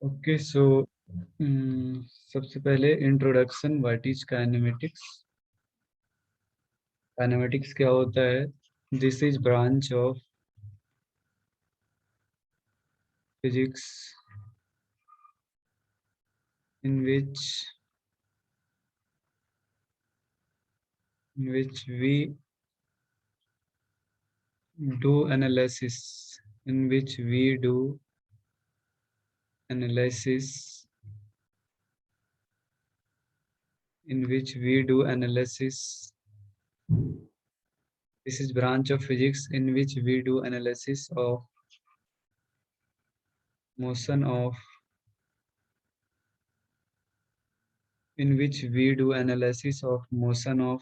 Okay so सबसे पहले introduction, what is kinematics. Kinematics क्या होता है? This is branch of physics in which we do analysis in which we do analysis analysis. This is branch of physics in which we do analysis of motion of in which we do analysis of motion of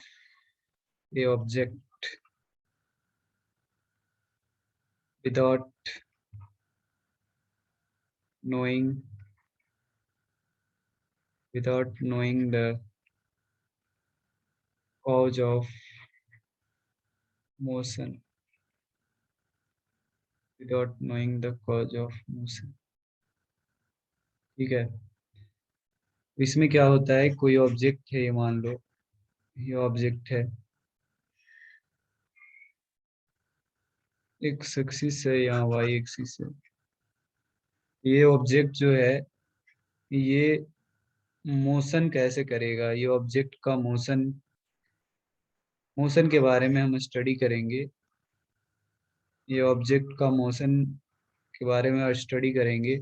a object without knowing the cause of motion, without knowing the cause of motion. ठीक है। इसमें क्या होता है, कोई object है, ये मान लो ये ऑब्जेक्ट है, एक्स एक्सिस है या वाई एक्सिस है। ये ऑब्जेक्ट जो है ये मोशन कैसे करेगा, ये ऑब्जेक्ट का मोशन मोशन के बारे में हम स्टडी करेंगे। ये ऑब्जेक्ट का मोशन के बारे में स्टडी करेंगे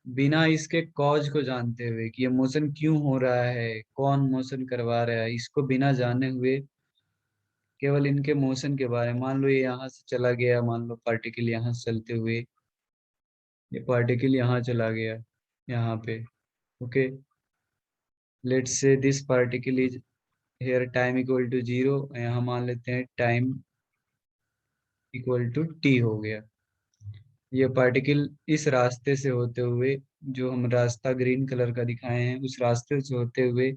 बिना इसके कॉज को जानते हुए कि ये मोशन क्यों हो रहा है, कौन मोशन करवा रहा है, इसको बिना जाने हुए केवल इनके मोशन के बारे में। मान लो ये यहाँ से चला गया, मान लो पार्टिकल यहाँ से चलते हुए ये पार्टिकल यहाँ चला गया, यहाँ पे। Okay, let's say this particle is here time equal to 0, यहाँ मान लेते हैं टाइम इक्वल टू टी हो गया। ये पार्टिकल इस रास्ते से होते हुए, जो हम रास्ता ग्रीन कलर का दिखाए हैं, उस रास्ते से होते हुए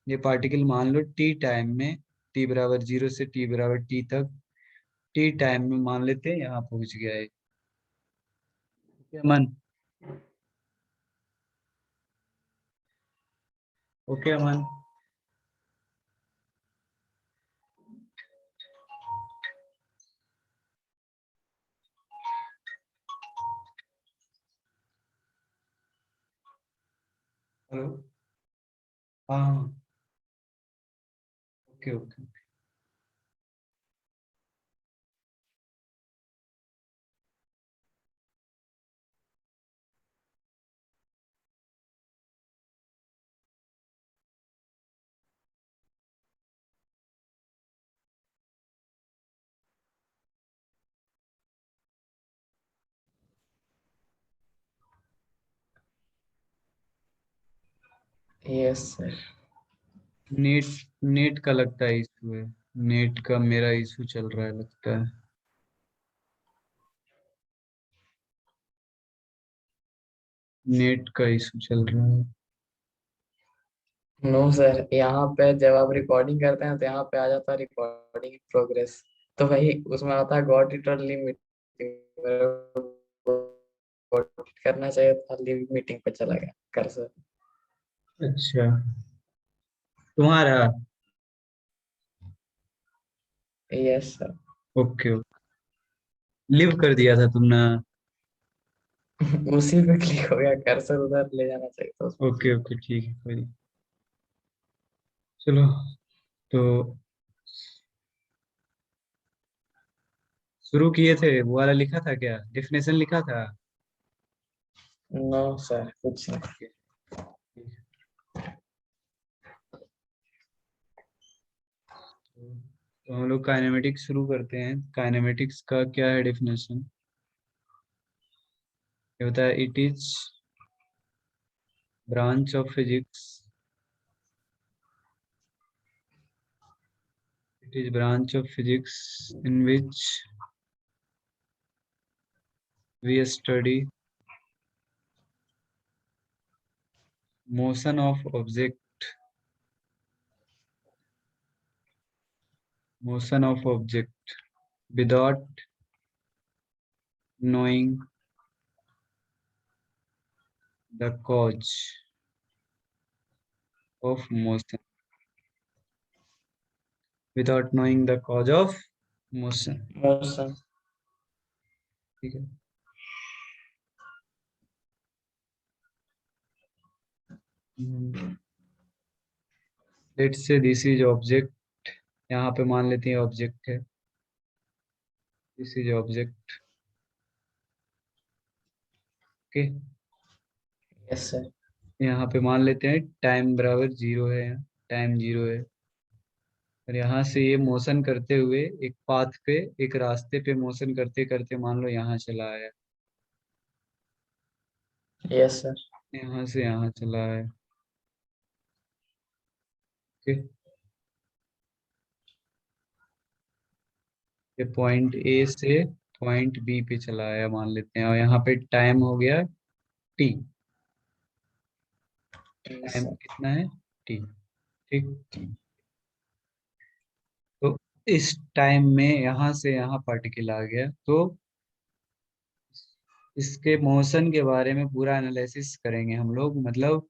ये पार्टिकल मान लो टी टाइम में, टी बराबर 0 से टी बराबर टी तक, टी टाइम में मान लेते हैं यहाँ पहुंच गया है। ओके अमन? ओके अमन? हेलो? हाँ, okay okay. Yes sir. Net net का लगता है इशू है, नेट का मेरा इशू चल रहा है लगता है। नेट का इशू चल रहा है। नो सर, यहाँ पे जब आप रिकॉर्डिंग करते हैं तो यहाँ पे आ जाता है रिकॉर्डिंग प्रोग्रेस, तो वही उसमें आता है गॉट इट और लीव मीटिंग। करना चाहिए था, लीव मीटिंग पे चला गया कर सर। अच्छा, तुम्हारा? Yes sir. Okay okay, live कर दिया था तुमने? उसी पे क्लिक हो गया, कर्सर उधर ले जाना चाहिए था उसमें। ओके ओके, ठीक है, कोई नहीं। चलो, तो शुरू किए थे, वो वाला लिखा था क्या, डेफिनेशन लिखा था? नो सर, कुछ नहीं। ओके, ठीक है। तो हम लोग काइनेमेटिक्स शुरू करते हैं। काइनेमेटिक्स का क्या है डेफिनेशन? ये होता है, it is branch of physics, it is branch of physics in which we study motion of object, motion of object without knowing the cause of motion without knowing the cause of motion. Motion. ठीक है। Let's say this is object, यहाँ पे मान लेते हैं object है, this is object. Okay, yes sir. यहाँ पे मान लेते हैं टाइम बराबर 0 है, टाइम 0 है। और यहाँ से ये मोशन करते हुए एक पाथ पे, एक रास्ते पे मोशन करते करते मान लो यहाँ चला आया, यस सर। यहाँ से यहाँ चला आया। ओके, ये पॉइंट ए से पॉइंट बी पे चला आया मान लेते हैं, और यहाँ पे टाइम हो गया टी। Yes time sir. कितना है? टी। ठीक। तो इस टाइम में यहाँ से यहाँ पार्टिकल आ गया, तो इसके मोशन के बारे में पूरा एनालिसिस करेंगे हम लोग। मतलब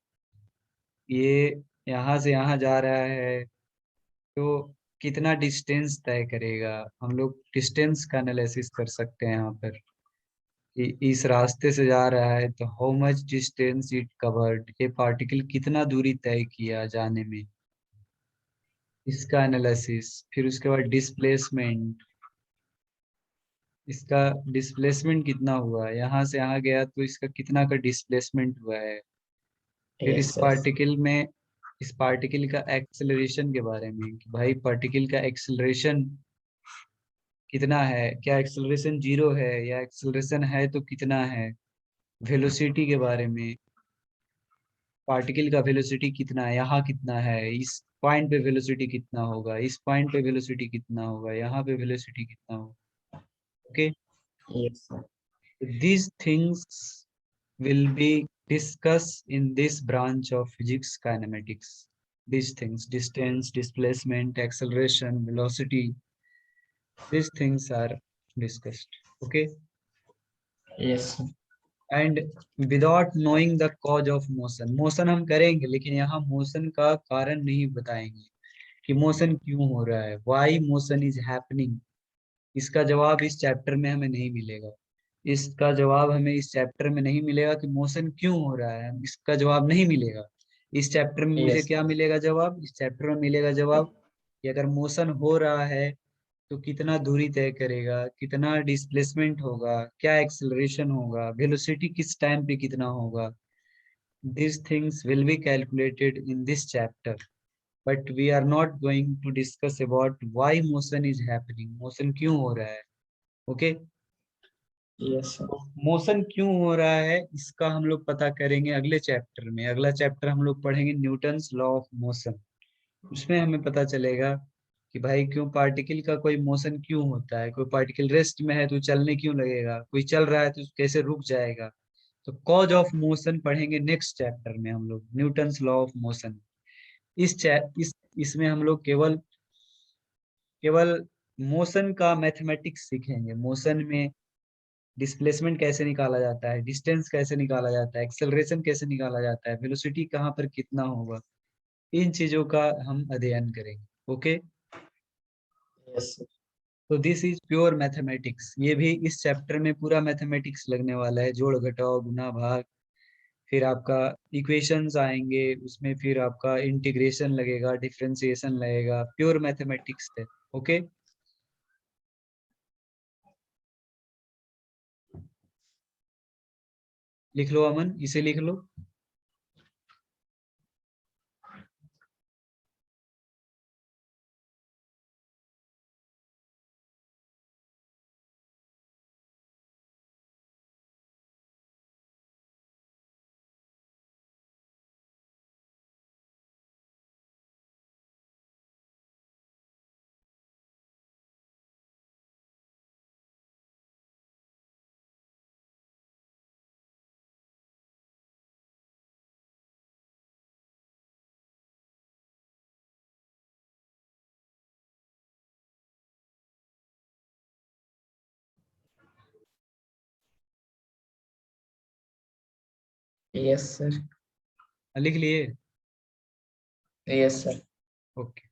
ये यहाँ से यहाँ जा रहा है, तो कितना डिस्टेंस तय करेगा, हम लोग डिस्टेंस का एनालिसिस कर सकते हैं यहाँ पर, कि इस रास्ते से जा रहा है तो how much distance it covered, ये पार्टिकल कितना दूरी तय किया जाने में, इसका एनालिसिस। फिर उसके बाद डिस्प्लेसमेंट, इसका डिस्प्लेसमेंट कितना हुआ है, यहाँ से यहाँ गया तो इसका कितना का डिस्प्लेसमेंट हुआ है। फिर यस सर। इस पार्टिकल का एक्सेलरेशन के बारे में, कि भाई पार्टिकल का एक्सेलरेशन कितना है, क्या एक्सेलरेशन 0 है, या एक्सेलरेशन है तो कितना है। वेलोसिटी के बारे में, पार्टिकल का वेलोसिटी कितना है, यहाँ कितना है, इस पॉइंट पे वेलोसिटी कितना होगा, इस पॉइंट पे वेलोसिटी कितना होगा, यहाँ पे वेलोसिटी कितना होगा। Okay, yes sir. these things will be discussed in this branch of physics kinematics. These things, distance, displacement, acceleration, velocity, these things are discussed. Okay, yes sir. and without knowing the cause of motion, motion हम करेंगे लेकिन यहाँ motion का कारण नहीं बताएंगे, कि motion क्यों हो रहा है, why motion is happening। इसका जवाब इस चैप्टर में हमें नहीं मिलेगा। इसका जवाब हमें इस चैप्टर में नहीं मिलेगा कि मोशन क्यों हो रहा है, इसका जवाब नहीं मिलेगा। इस चैप्टर में मुझे यस। क्या मिलेगा जवाब, इस चैप्टर में मिलेगा जवाब कि अगर मोशन हो रहा है तो कितना दूरी तय करेगा, कितना डिस्प्लेसमेंट होगा, क्या एक्सेलरेशन होगा, वेलोसिटी किस टाइम पे कितना होगा। These things will be calculated in this chapter, but we are not going to discuss about why motion is happening, motion क्यों हो रहा है। Okay, yes sir. मोशन क्यों हो रहा है इसका हम लोग पता करेंगे अगले चैप्टर में। अगला चैप्टर हम लोग पढ़ेंगे न्यूटन्स लॉ ऑफ मोशन। उसमें हमें पता चलेगा कि भाई क्यों पार्टिकल का कोई मोशन क्यों होता है, कोई पार्टिकल रेस्ट में है तो चलने क्यों लगेगा, कोई चल रहा है तो कैसे रुक जाएगा। तो कॉज ऑफ मोशन पढ़ेंगे नेक्स्ट चैप्टर में हम लोग, न्यूटन्स लॉ ऑफ मोशन। इसमें हम लोग केवल केवल मोशन का मैथमेटिक्स सीखेंगे। मोशन में डिस्प्लेसमेंट कैसे निकाला जाता है, डिस्टेंस कैसे निकाला जाता है, एक्सेलरेशन कैसे निकाला जाता है, वेलोसिटी कहाँ पर कितना होगा, इन चीजों का हम अध्ययन करेंगे। Okay, yes sir. तो दिस इज प्योर मैथमेटिक्स। ये भी इस चैप्टर में पूरा मैथमेटिक्स लगने वाला है, जोड़ घटाव गुना भाग, फिर आपका इक्वेशंस आएंगे उसमें, फिर आपका इंटीग्रेशन लगेगा, डिफरेंशिएशन लगेगा, प्योर मैथमेटिक्स है। ओके, लिख लो अमन, इसे लिख लो। Yes sir. लिख लिए? Yes sir. Okay.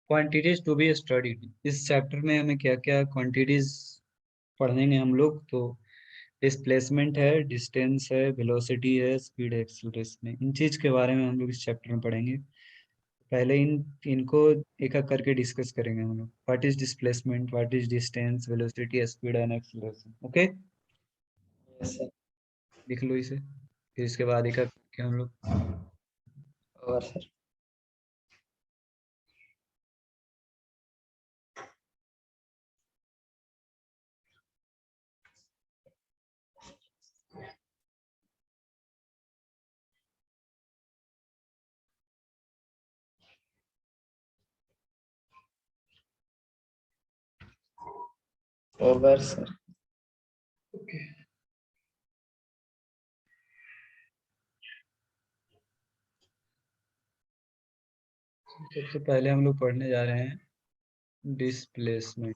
Quantities to be studied, इस चैप्टर में हमें क्या क्या क्वांटिटीज पढ़ेंगे हम लोग? तो डिस्प्लेसमेंट है, डिस्टेंस है, वेलोसिटी है, स्पीड है, एक्सीलरेशन है। इन चीज के बारे में हम लोग इस चैप्टर में पढ़ेंगे। पहले इनको एक एक करके डिस्कस करेंगे हम लोग। What is displacement, what is distance, velocity, speed and acceleration. Okay, yes sir. लिख लो इसे, फिर इसके बाद एक एक करके हम लोग। और सर। Over sir. ओके, सबसे पहले हम लोग पढ़ने जा रहे हैं डिस्प्लेसमेंट।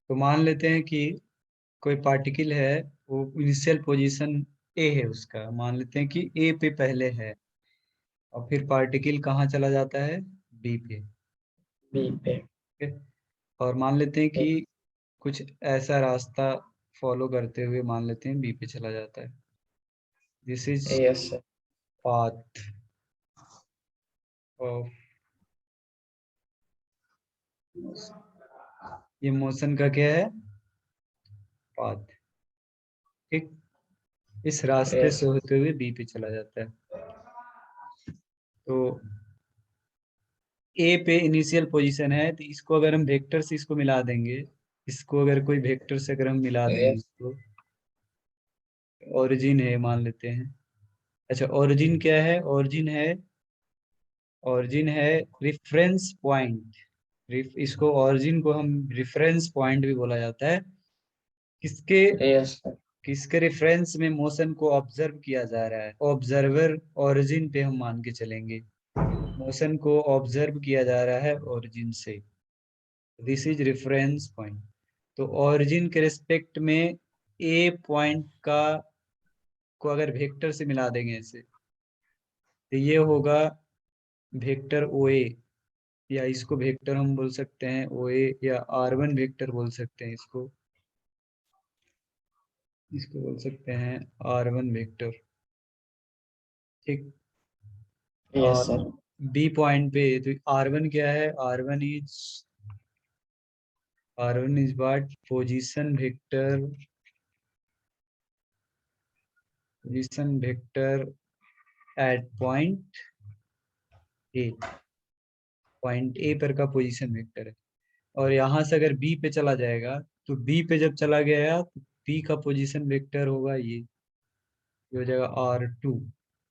तो मान लेते हैं कि कोई पार्टिकल है, वो इनिशियल पोजीशन ए है उसका, मान लेते हैं कि ए पे पहले है, और फिर पार्टिकल कहाँ चला जाता है? बी पे। बी पे। ठीक है? और मान लेते हैं कि कुछ ऐसा रास्ता फॉलो करते हुए मान लेते हैं बी पे चला जाता है। This is yes sir. Path of, ये मोशन का क्या है? पाथ। ठीक, इस रास्ते यस। से होते हुए बी पे चला जाता है। तो ए पे इनिशियल पोजीशन है, तो इसको अगर हम वेक्टर से इसको मिला देंगे, इसको अगर कोई वेक्टर से अगर हम मिला दें यस। इसको, ओरिजिन है मान लेते हैं। अच्छा, ओरिजिन क्या है? ओरिजिन है रिफरेंस पॉइंट। इसको ओरिजिन को हम रिफरेंस पॉइंट भी बोला जाता है। किसके यस सर। किसके रेफरेंस में मोशन को ऑब्जर्व किया जा रहा है? ऑब्जर्वर ओरिजिन पे हम मान के चलेंगे, मोशन को ऑब्जर्व किया जा रहा है ओरिजिन से। This is reference point. तो ओरिजिन के रिस्पेक्ट में ए पॉइंट का को अगर वेक्टर से मिला देंगे ऐसे, तो ये होगा वेक्टर ओ ए, या इसको वेक्टर हम बोल सकते हैं ओ ए, या R1 वेक्टर बोल सकते हैं इसको। इसको बोल सकते हैं R1 वेक्टर। ठीक, यस और सर। बी पॉइंट पे तो R1 क्या है, R1 is what, position vector eight A point A पर का पोजीशन वेक्टर है। और यहाँ से अगर बी पे चला जाएगा, तो बी पे जब चला गया तो बी का पोजीशन वेक्टर होगा ये हो जाएगा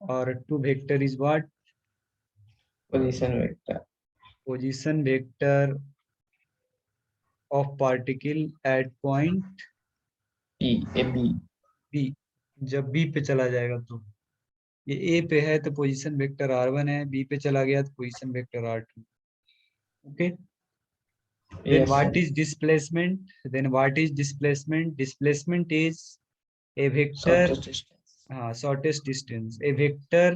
R2 vector is what, position vector position vector of particle at point P A B. B. जब बी पे चला जाएगा तो ये ए पे है तो पोजीशन वेक्टर R1 है, बी पे चला गया तो position vector R2। Okay, then yes what sir. is displacement is a vector, shortest distance. shortest distance, a vector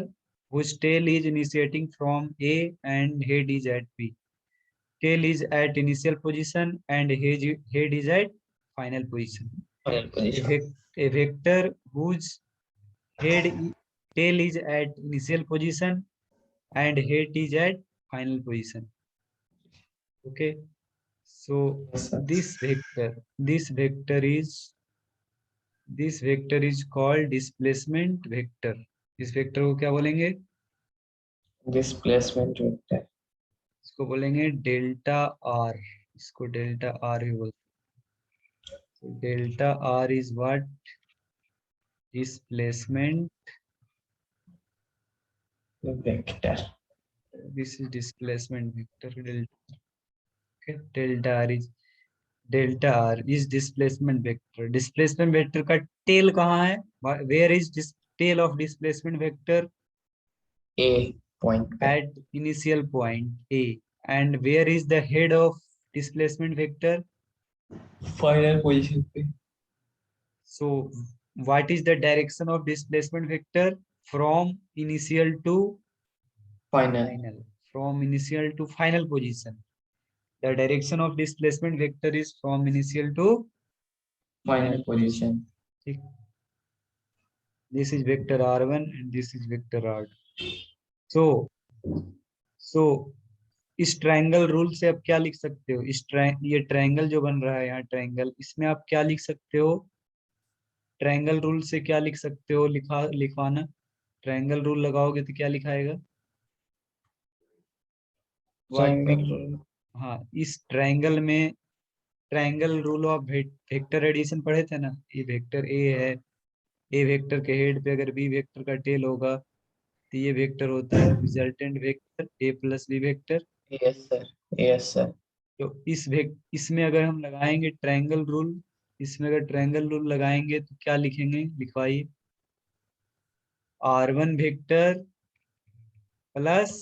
whose tail is initiating from A and head is at B. Tail is at initial position and head is at final position. Final A, position. a vector whose head tail is at initial position and head is at final position. Okay, so yes sir. this vector is called displacement vector. इस vector को क्या बोलेंगे, displacement vector. इसको बोलेंगे delta R, इसको delta R भी बोलते हैं। Delta R is what, displacement, vector. This is displacement vector delta R is displacement vector. Displacement vector का टेल कहाँ है, where is this tail of displacement vector, A point पे। at initial point A, and where is the head of displacement vector? Final position पे। So what is the direction of displacement vector from initial to final. final? From initial to final position. The direction of displacement vector is from initial to final final position. Position. ठीक? This is vector R1 and this is vector R2. So, so इस triangle rule से आप क्या लिख सकते हो, ये triangle जो बन रहा है यहाँ ट्रायंगल, इसमें आप क्या लिख सकते हो, ट्रायंगल रूल से क्या लिख सकते हो, लिखवाना, ट्रायंगल रूल लगाओगे तो क्या लिखाएगा, व्हाट, ट्रायंगल। हाँ इस ट्रायंगल में triangle rule of vector addition पढ़े थे ना, ये वेक्टर ए है, ए वेक्टर के हेड पे अगर बी वेक्टर का टेल होगा तो ये वेक्टर होता है resultant vector A plus B vector. Yes sir. Yes sir. तो इसमें अगर हम लगाएंगे ट्रायंगल रूल, इसमें अगर ट्रायंगल रूल लगाएंगे तो क्या लिखेंगे, लिखवाइए, R1 vector plus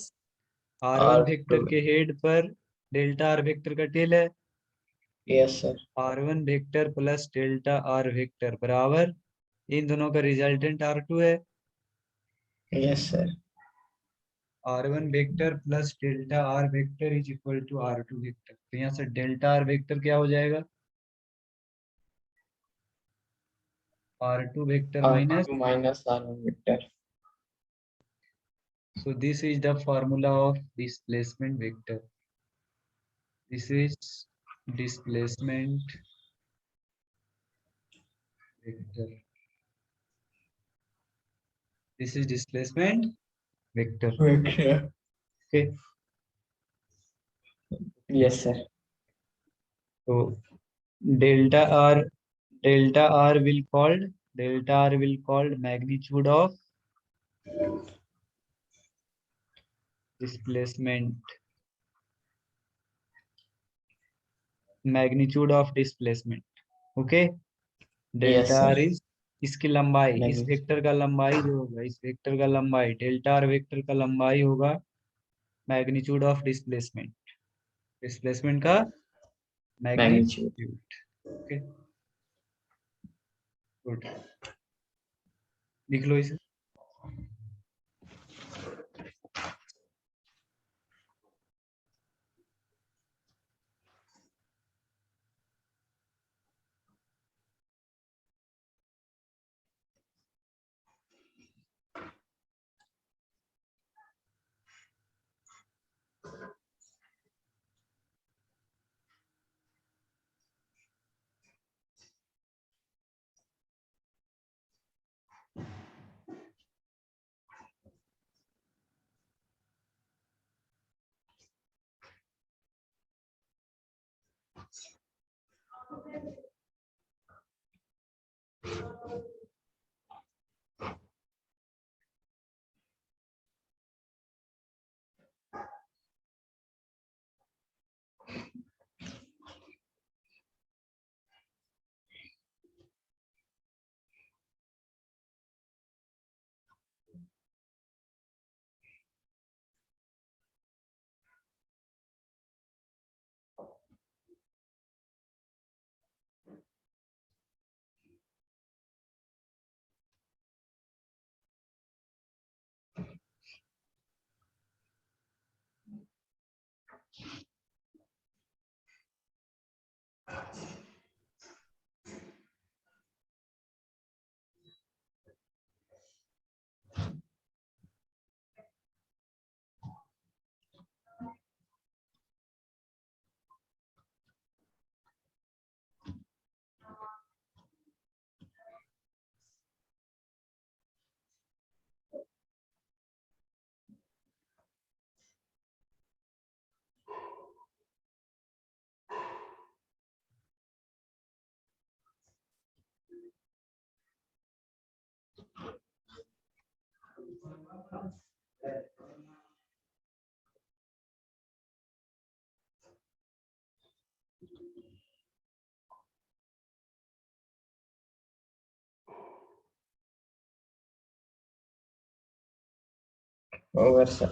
R1 R2। Vector के हेड पर डेल्टा आर वेक्टर का टेल है, yes sir. R1 vector plus delta R vector बराबर इन दोनों का रिजल्टेंट R2 है, yes sir. R1 vector plus delta R vector is equal to R2 vector. तो यहाँ से डेल्टा आर वेक्टर क्या हो जाएगा, R2 vector minus, R2 minus R1 vector. so this is the formula of displacement vector. This is displacement vector. This is displacement vector. Vector. Okay. Yes sir. So delta r delta r will called magnitude of displacement, magnitude of displacement. Okay. Yes delta R sir. Is इसकी लंबाई, इस magnitude. Vector का लंबाई जो होगा, इस vector का लंबाई डेल्टा आर वेक्टर का लंबाई होगा मैग्नीट्यूड ऑफ डिस्प्लेसमेंट, डिस्प्लेसमेंट का मैग्नीट्यूड। मैग्नीट्यूड। ओके, गुड, लिख लो इसे। Over, sir.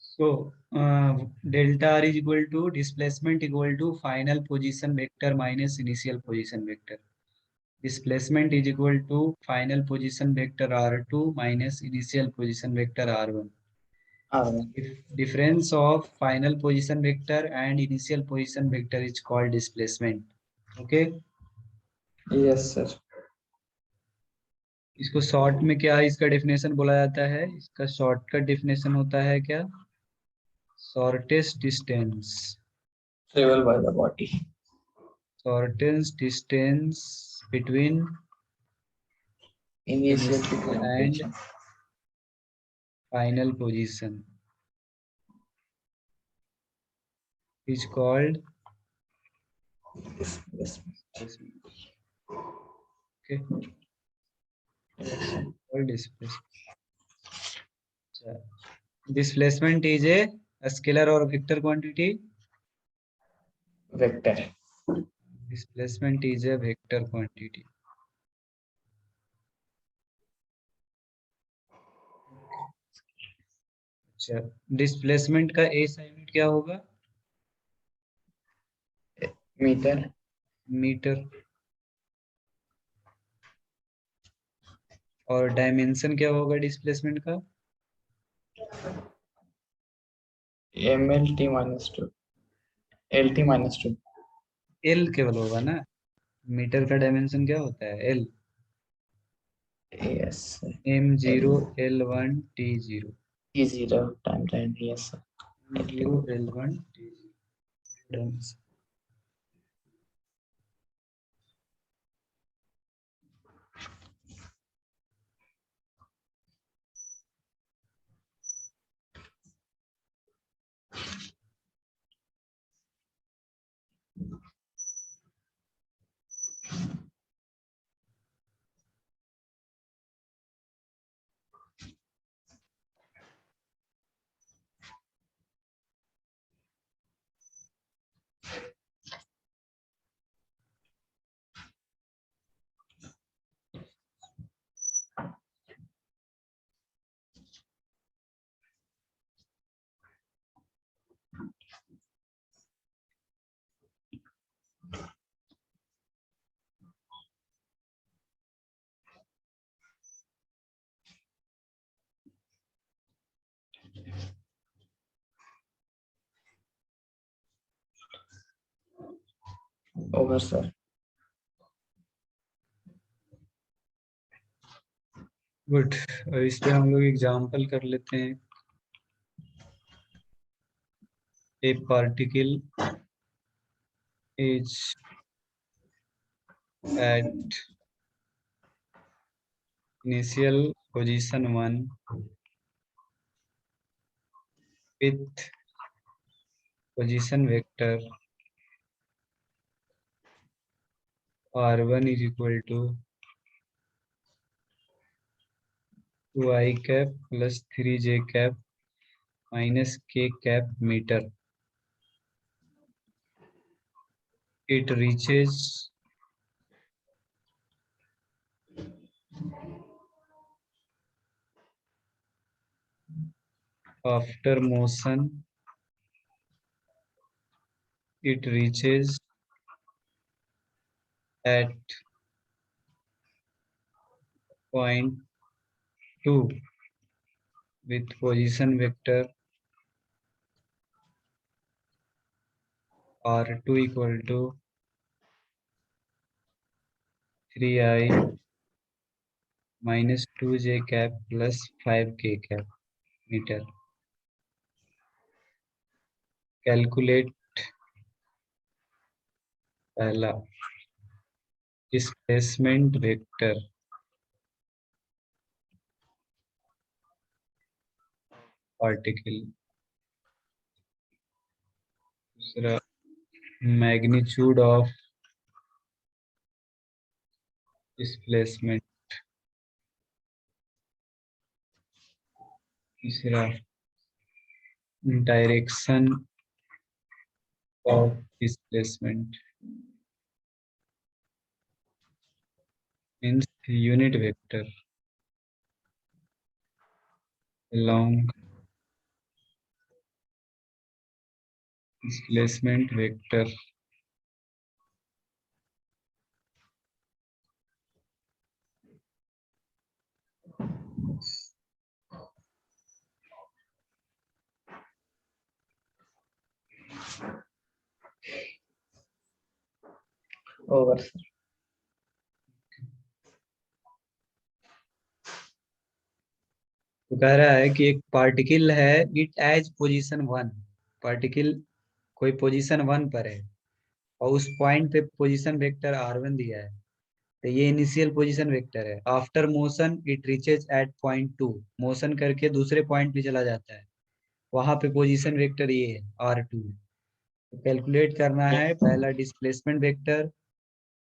So delta r is equal to displacement equal to final position vector minus initial position vector. Displacement is equal to final position vector r2 minus initial position vector r1. If difference of final position vector and initial position vector is called displacement. Okay. Yes, sir. इसको short में क्या इसका definition बोला जाता है? इसका shortcut definition होता है क्या? Shortest distance. Travel by the body. Shortest distance between Initial initial and position. final position is called Displacement. displacement. Okay. Called displacement. Displacement is a scalar or vector quantity. Vector. Displacement is a vector quantity. अच्छा, displacement का SI unit क्या होगा? Meter. Metre. और dimension क्या होगा displacement का? MLT minus 2. LT minus 2. L केवल होगा ना. मीटर का डायमेंशन क्या होता है? L. Yes. M0 L1 T0. T0 times and yes, sir. M0 L1 T0. Over, sir. Good. और इस पे हम लोग एग्जांपल कर लेते हैं. A particle is at initial position 1 with position vector r1 is equal to 2i cap plus 3j cap minus k cap meter. It reaches after motion. It reaches at point 2 with position vector r2 equal to 3i minus 2j cap plus 5k cap meter. Calculate पहला displacement vector particle. दूसरा magnitude of displacement तीसरा direction of displacement means unit vector along displacement vector over sir. तो कह रहा है कि एक particle है इट एज पोजीशन 1, पार्टिकल कोई पोजीशन 1 पर है और उस पॉइंट पे पोजीशन वेक्टर r1 दिया है, तो ये इनिशियल पोजीशन वेक्टर है। After motion it reaches at point 2, motion करके दूसरे पॉइंट पे चला जाता है, वहां पे पोजीशन वेक्टर ये है r2। तो कैलकुलेट करना है, यस पहला डिस्प्लेसमेंट वेक्टर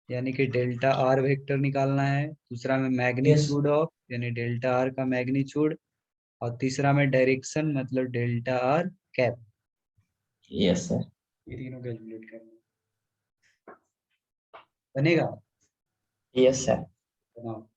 यानी कि डेल्टा आर वेक्टर निकालना है, दूसरा में यस मैग्नीट्यूड ऑफ यानी डेल्टा आर का मैग्नीट्यूड, और तीसरा में डायरेक्शन मतलब delta R cap. Yes sir. ये तीनों कैलकुलेट करना बनेगा। Yes sir. बनाओ।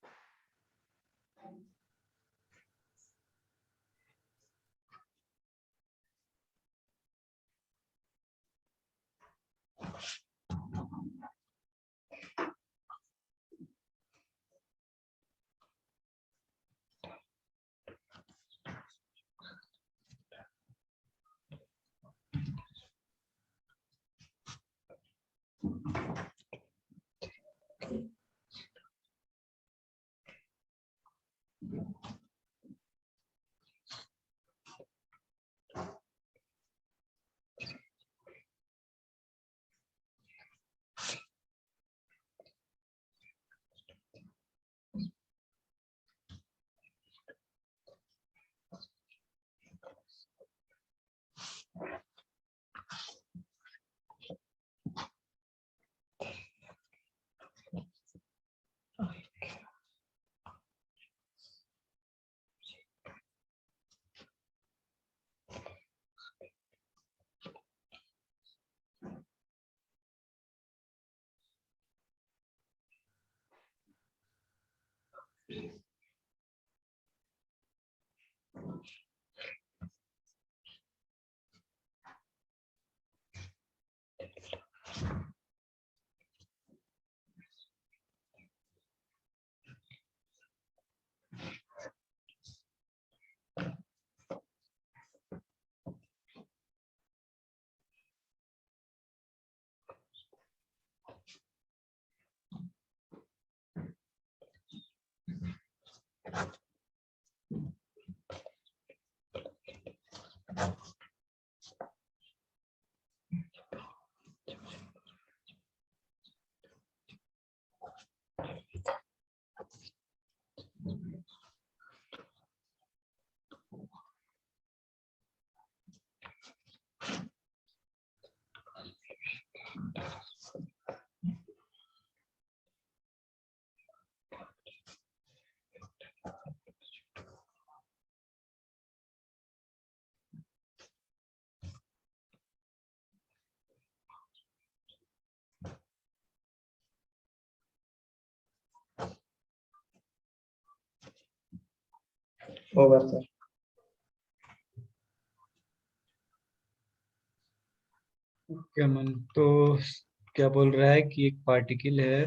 Over sir. क्या मन तो क्या बोल रहा है कि एक पार्टिकल है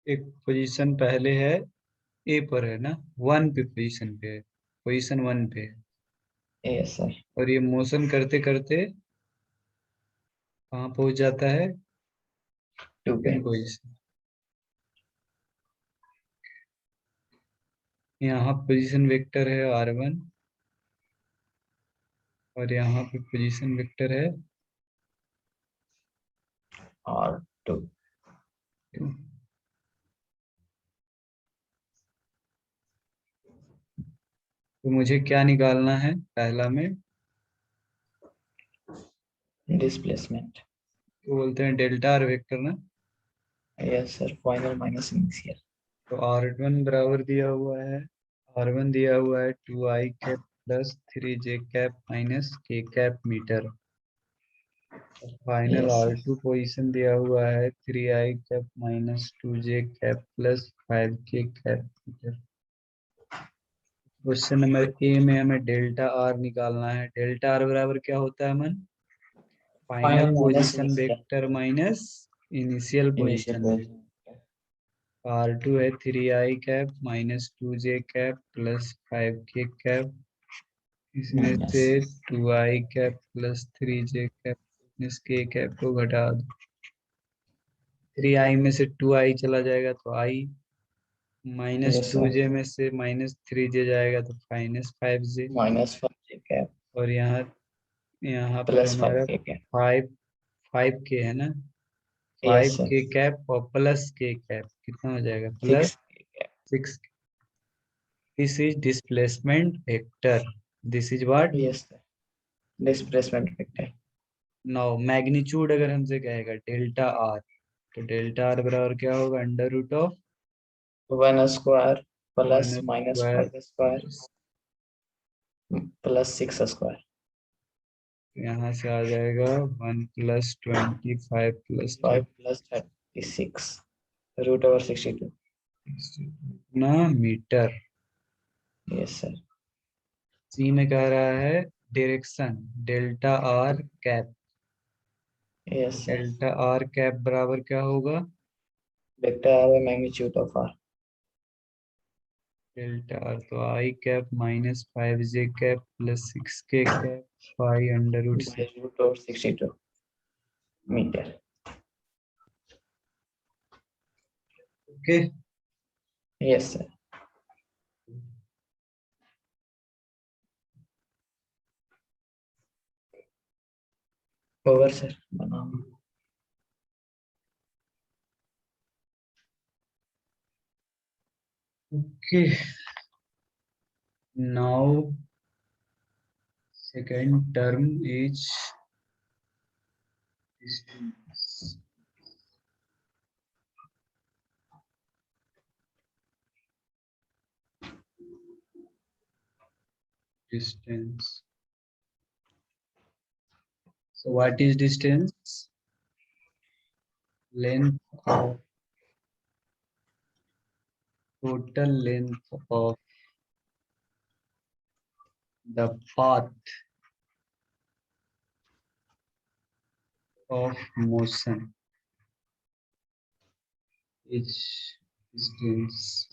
एक पोजीशन पहले है ए पर है ना, 1 पे पोजीशन पे है, पोजीशन 1 पे है, यस सर। और ये मोशन करते करते कहाँ पहुंच जाता है, 2 पे। Second position. यहाँ पोजीशन वेक्टर है r1 और यहाँ पे पोजीशन वेक्टर है और 2। 2। तो मुझे क्या निकालना है पहला में, डिस्प्लेसमेंट। तो बोलते हैं डेल्टा आर वेक्टर ना, yes sir, final minus initial. तो R1 बराबर दिया हुआ है, R1 दिया हुआ है 2i cap plus 3j cap minus k cap metre. Final yes sir. R2 position दिया हुआ है 3i cap minus 2j cap plus 5k cap metre. Question number A में हमें डेल्टा आर निकालना है। डेल्टा आर बराबर क्या होता है मन? Final final minus position initial. Vector minus initial initial position. Position. R2 है 3i cap minus 2j cap plus 5k cap, इसमें से minus 2i cap plus 3j cap minus k cap को घटा दो। 3i में से 2i चला जाएगा तो i, minus yes two sir, J में से माइनस 3j जाएगा तो माइनस 5j। माइनस 5 कैप और यहाँ यहाँ पर प्लस 5 हमारा के कैप। 5k है ना, yes five sir, K cap और प्लस के कैप कितना हो जाएगा? Plus 6 K cap. 6। This is displacement vector. This is what? Yes sir, displacement vector. Now magnitude अगर हमसे कहेगा डेल्टा आर, तो डेल्टा आर बराबर क्या होगा? Under root of 1 square plus 1 minus square 5 square plus 6 square. यहाँ से आ जाएगा 1 + 25 + 5 प्लस 36 रूट ओवर 62। ना मीटर। Yes sir. सी में कह रहा है direction delta R cap. Yes sir, delta R cap बराबर क्या होगा? Vector R by magnitude of R. Delta R तो I cap minus 5j cap plus 6k cap 5 √ by root over 62 metre. Okay. Yes sir. Over sir बनाओ। Okay, now second term is distance. Distance. So what is distance? Length of total length of the path of motion is distance.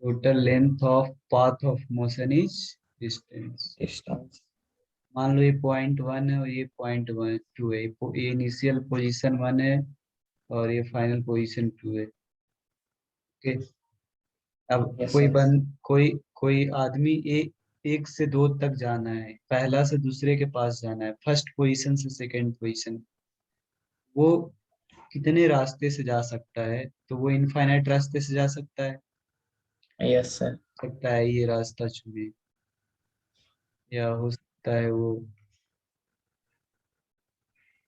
Total length of path of motion is distance. Distance. मान लो ये .1 है और ये .2 है, ये initial position 1 है और ये फाइनल पोजीशन 2 है। ओके, अब यस सर। कोई आदमी एक से दो तक जाना है, पहला से दूसरे के पास जाना है, फर्स्ट पोजीशन से सेकंड पोजीशन, वो कितने रास्ते से जा सकता है? तो वो इनफाइनाइट रास्ते से जा सकता है। Yes sir. सकता है ये रास्ता चुने, या हो सकता है वो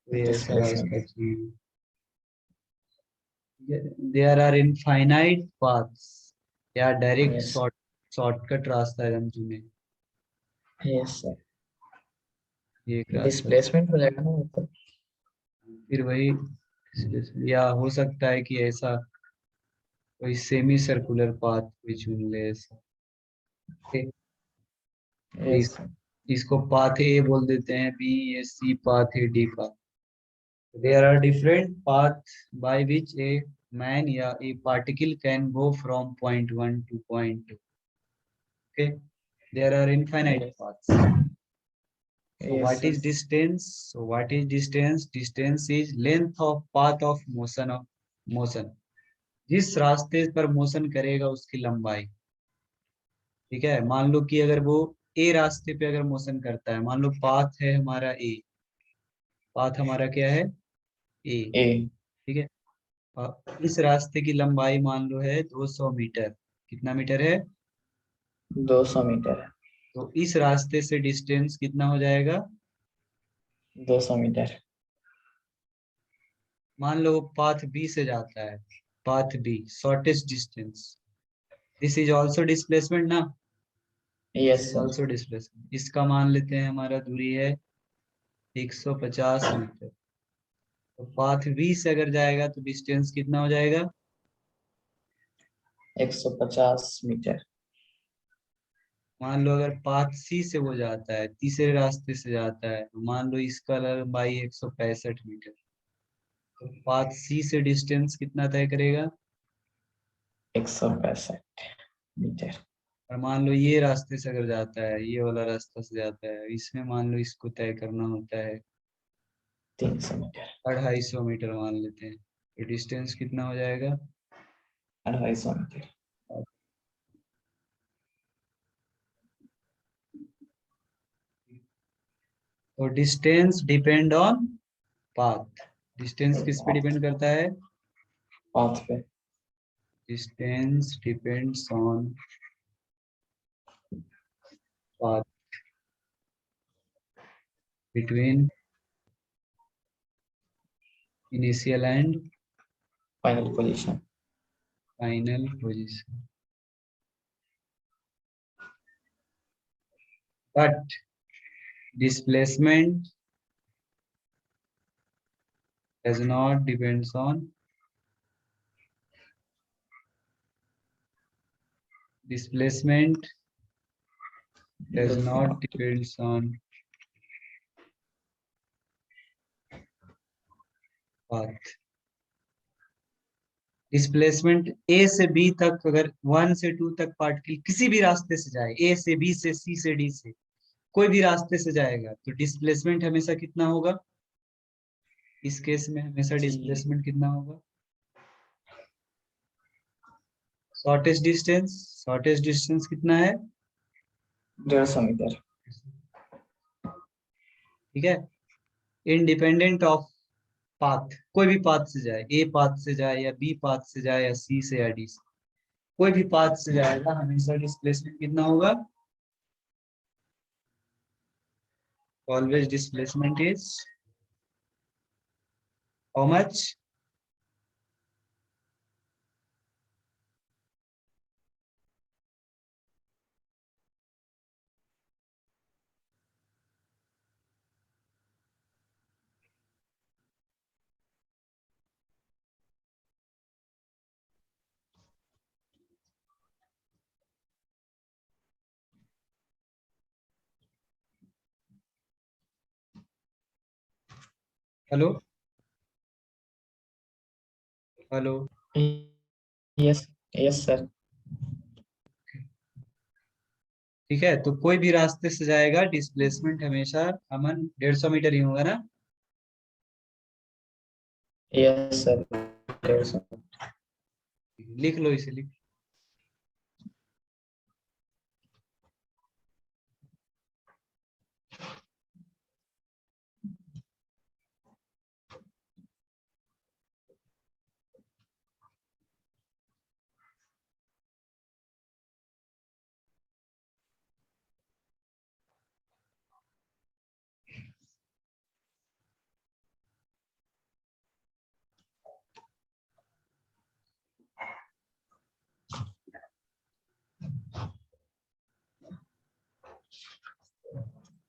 कोई ऐसा रास्ता डिस्प्लेसमेंट। चुने। देयर आर इनफाइनाइट पाथ्स, या डायरेक्ट यस। शॉर्टकट रास्ता है हम चुने, यस सर, ये एक रास्ता चुने। डिस्प्लेसमेंट हो जाएगा ना मतलब। फिर वही, या हो सकता है कि ऐसा कोई सेमी सर्कुलर पाथ कोई चुन ले ऐसा। ठीक? यस इस, सर। इसको पाथ ए बोल देते हैं, बी, ए, सी पाथ है, D path. There are different paths by which a man या a particle can go from point 1 to point 2. Okay, there are infinite yes. paths. So yes what sir. is distance? So what is distance? Distance is length of path of motion. जिस रास्ते पर motion करेगा उसकी लंबाई। ठीक है, मान लो कि अगर वो ए रास्ते पे अगर मोशन करता है, मान लो पाथ है हमारा ए, पाथ हमारा क्या है? ए। ए ठीक है, इस रास्ते की लंबाई मान लो है 200 मीटर। कितना मीटर है? 200 मीटर है। तो इस रास्ते से डिस्टेंस कितना हो जाएगा? 200 मीटर। मान लो पाथ बी से जाता है, path B shortest distance, this is also displacement ना, यस सर। Also displacement. इसका मान लेते हैं हमारा दूरी है 150 मीटर। तो पाथ बी से अगर जाएगा तो डिस्टेंस कितना हो जाएगा? 150 मीटर। मान लो अगर पाथ सी से वो जाता है, तीसरे रास्ते से जाता है, तो मान लो इसका लंबाई 165 मीटर। तो पाथ सी से डिस्टेंस कितना तय करेगा? 165 मीटर। और मान लो ये रास्ते से अगर जाता है, ये वाला रास्ता से जाता है, इसमें मान लो इसको तय करना होता है 300 मीटर। 250 मीटर मान लेते हैं, तो डिस्टेंस कितना हो जाएगा? 250 मीटर। तो distance depend on path. Distance किस पे डिपेंड करता है? पाथ पे। Distance depends on path between initial and final position. Final position. But displacement does not depends on displacement does Does not not depends on path। Displacement A से B तक, अगर 1 से 2 तक पार्टिकल किसी भी रास्ते से जाए, ए से बी से सी से डी से कोई भी रास्ते से जाएगा, तो डिस्प्लेसमेंट हमेशा कितना होगा? इस केस में हमेशा जी। डिस्प्लेसमेंट कितना होगा? शॉर्टेस्ट डिस्टेंस, शॉर्टेस्ट डिस्टेंस कितना है? 150 मीटर। ठीक है, इंडिपेंडेंट ऑफ पाथ, कोई भी पाथ से जाए, ए पाथ से जाए या बी पाथ से जाए या सी से या डी से, कोई भी पाथ से जाएगा, हमेशा डिस्प्लेसमेंट कितना होगा? Always displacement is how much? Hello, hello. Yes. Yes sir. ठीक है, तो कोई भी रास्ते से जाएगा, डिस्प्लेसमेंट हमेशा अमन 150 मीटर ही होगा ना? Yes sir. 150। लिख लो इसे, लिख।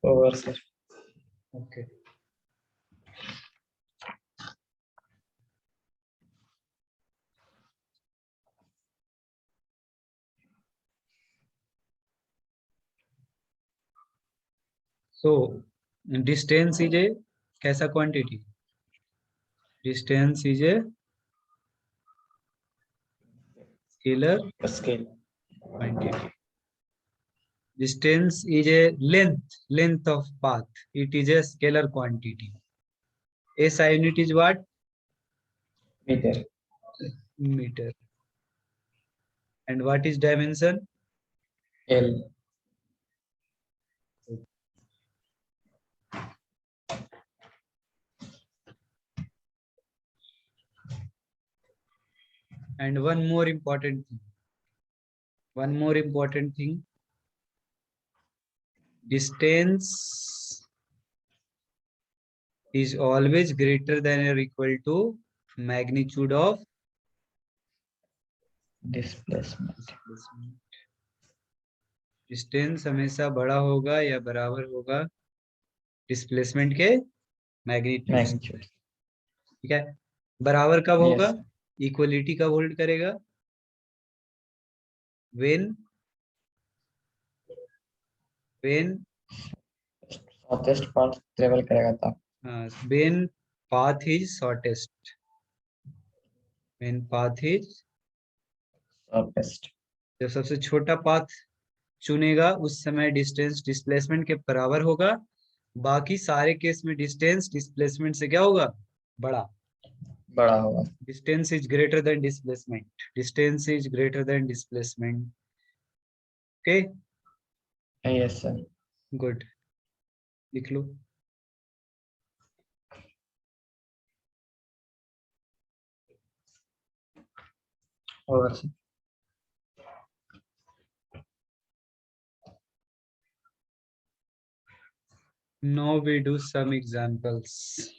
Over sir. Okay. So distance is a कैसा क्वांटिटी? Distance is a scalar scale. quantity. Distance is a length of path. It is a scalar quantity. SI unit is what? Metre. Meter. And what is dimension? L. And one more important thing. One more important thing. Distance is always greater than or equal to magnitude of displacement. Distance हमेशा बड़ा होगा या बराबर होगा displacement के magnitude से। Magnitude. ठीक है, बराबर कब होगा? यस। इक्वलिटी कब होल्ड करेगा? When when shortest path travel करेगा तब। When path is shortest. When path is, shortest. जब सबसे छोटा पाथ चुनेगा उस समय डिस्टेंस डिस्प्लेसमेंट के बराबर होगा। बाकी सारे केस में डिस्टेंस डिस्प्लेसमेंट से क्या होगा? बड़ा। बड़ा होगा। Distance is greater than displacement. Distance is greater than displacement. Okay, yes sir. Good, लिख लो। और sir Now we do some examples.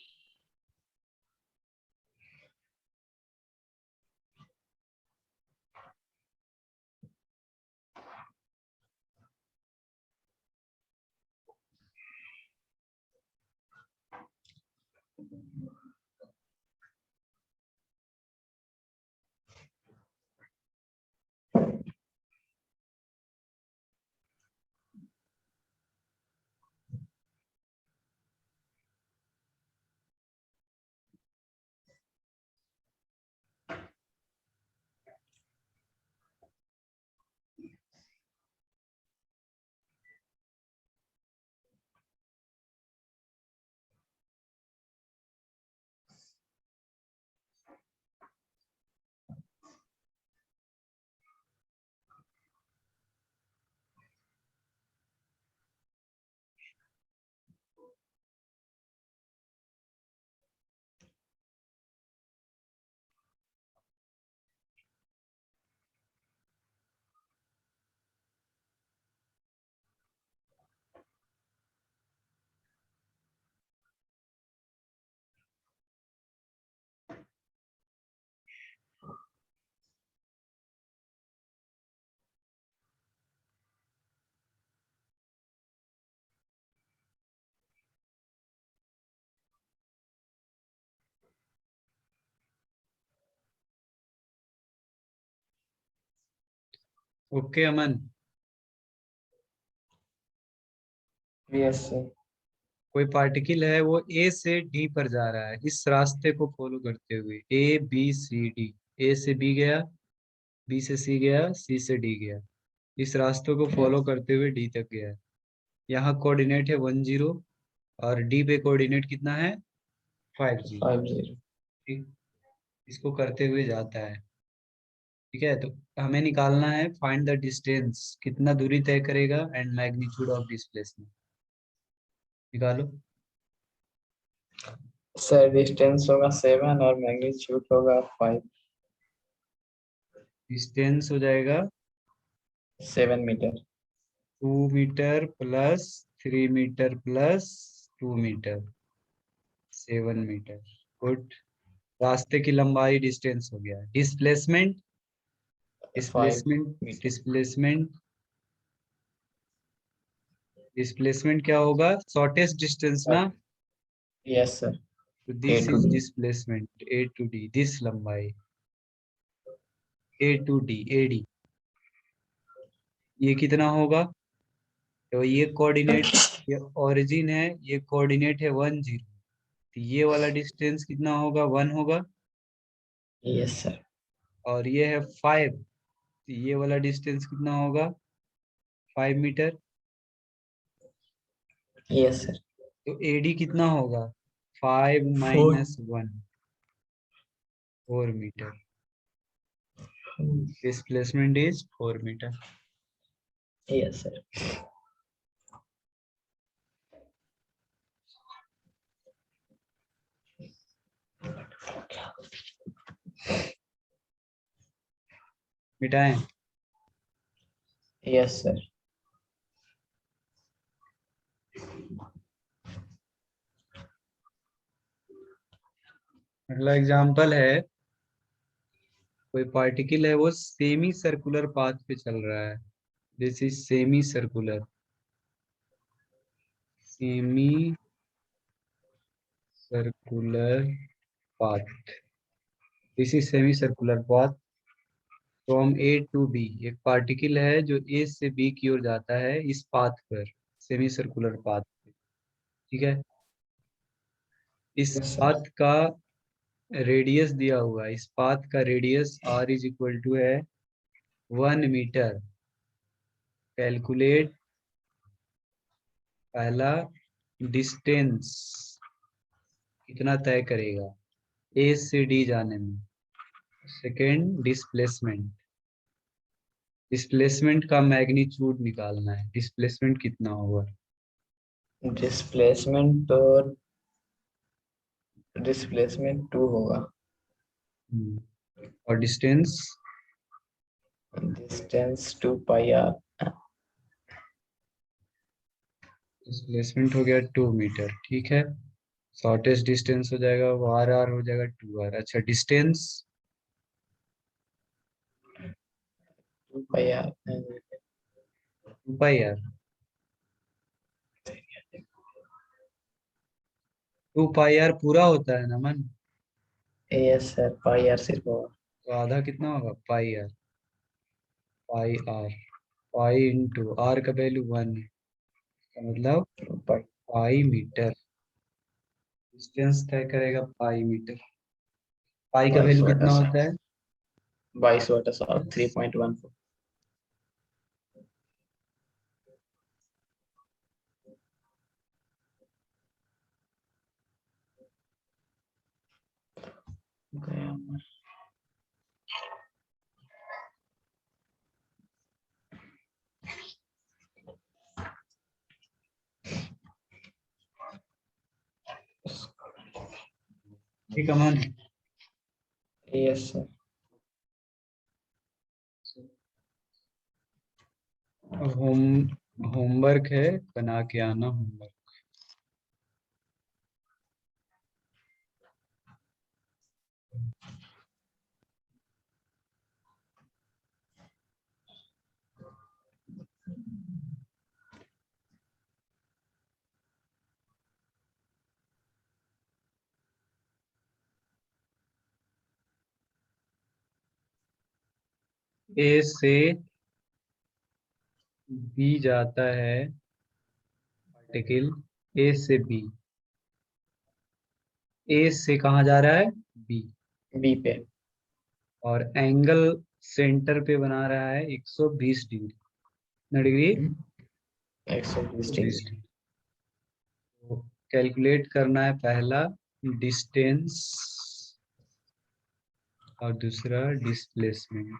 Okay Aman, yes sir. कोई पार्टिकल है वो ए से डी पर जा रहा है इस रास्ते को फॉलो करते हुए। ए बी सी डी, ए से बी गया, बी से सी गया, सी से डी गया। इस रास्ते को फॉलो करते हुए डी तक गया है। यहाँ कोऑर्डिनेट है 10 और डी पे कोऑर्डिनेट कितना है? 50। 50। ठीक, इसको करते हुए जाता है। ठीक है, तो हमें निकालना है फाइंड द डिस्टेंस, कितना दूरी तय करेगा एंड मैग्नीट्यूड ऑफ डिस्प्लेसमेंट। निकालो। सर डिस्टेंस होगा 7 और मैग्नीट्यूड होगा 5। डिस्टेंस हो जाएगा 7 metre. 2 metre plus 3 metre plus 2 metre, 7 metre. Good, रास्ते की लंबाई डिस्टेंस हो गया। Displacement, 5 displacement metre. Displacement displacement क्या होगा? शॉर्टेस्ट डिस्टेंस ना। Yes sir. तो A this to is D. Displacement A to D, this लंबाई A to D, A D. ये कितना होगा? तो ये कोऑर्डिनेट, ये ओरिजिन है, ये कोऑर्डिनेट है 10। तो ये वाला डिस्टेंस कितना होगा? 1 होगा। Yes sir. और ये है 5, तो ये वाला डिस्टेंस कितना होगा? 5 मीटर। Yes sir. तो एडी कितना होगा? 5 4। Minus 1, 4 metre. Displacement is 4 metre. Yes sir. मिटाएं। Yes sir. अगला एग्जाम्पल है, कोई पार्टिकल है वो सेमी सर्कुलर पाथ पे चल रहा है। This is semi circular, semi circular path, this is semi circular path from A to B. एक पार्टिकल है जो ए से बी की ओर जाता है इस पाथ पर, सेमी सर्कुलर पाथ। ठीक है, इस यस सर। पाथ का रेडियस दिया हुआ है, इस पाथ का radius R is equal to है 1 मीटर। कैलकुलेट पहला डिस्टेंस, कितना तय करेगा ए से डी जाने में। सेकेंड डिस्प्लेसमेंट, डिस्प्लेसमेंट का मैग्नीट्यूड निकालना है, डिस्प्लेसमेंट कितना होगा। डिस्प्लेसमेंट डिस्प्लेसमेंट 2 होगा। और distance, distance 2 pi R. Displacement हो गया 2 मीटर। ठीक है, शॉर्टेस्ट डिस्टेंस हो जाएगा वो आर हो जाएगा 2 आर। अच्छा, distance 2 pi R. 2 pi R, 2 pi R पूरा होता है ना मन। यस सर, पाई आर सिर्फ होगा। तो आधा कितना होगा, pi R. Pi R, pi into R का वैल्यू 1 है, इसका मतलब पाई पाई मीटर। डिस्टेंस तय करेगा पाई मीटर। पाई का 22 वैल्यू बटा कितना 7। होता है, 22 बटा 7 3.14। ठीक है मन। Yes sir. होम होमवर्क है, बना के आना होमवर्क। ए से बी जाता है पार्टिकल, ए से बी, ए से कहाँ जा रहा है, बी। बी पे। और एंगल सेंटर पे बना रहा है 120 डिग्री। कितना डिग्री, 120 120 डिग्री। डिग्री। तो कैलकुलेट करना है पहला डिस्टेंस और दूसरा डिस्प्लेसमेंट।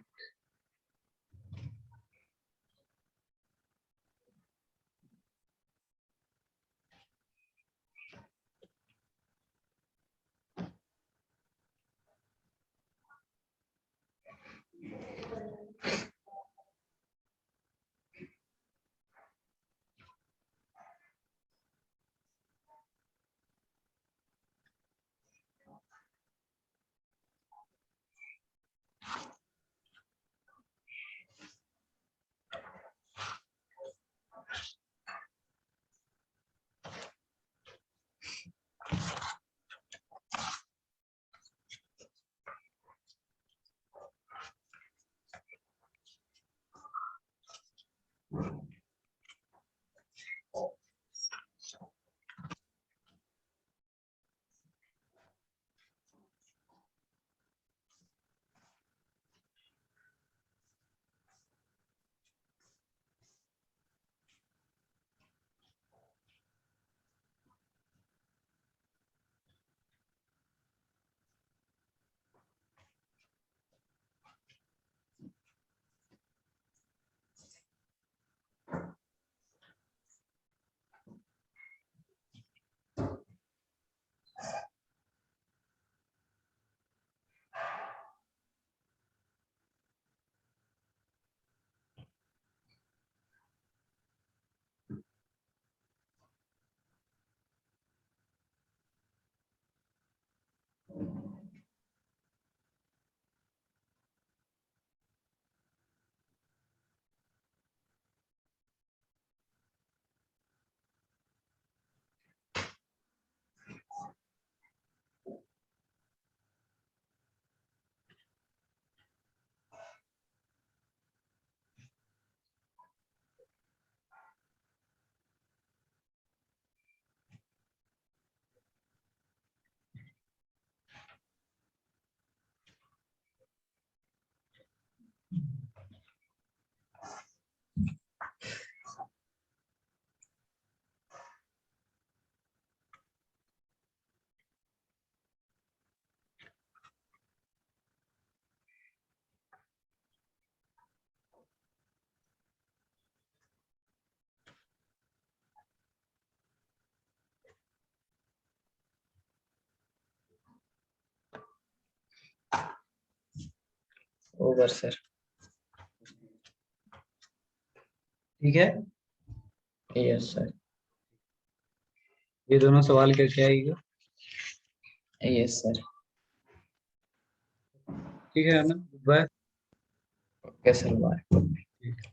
Over sir. ठीक है, यस सर। ये दोनों सवाल करके आइएगा। Yes sir. ठीक है ना, बाय। Okay sir, bye. ठीक।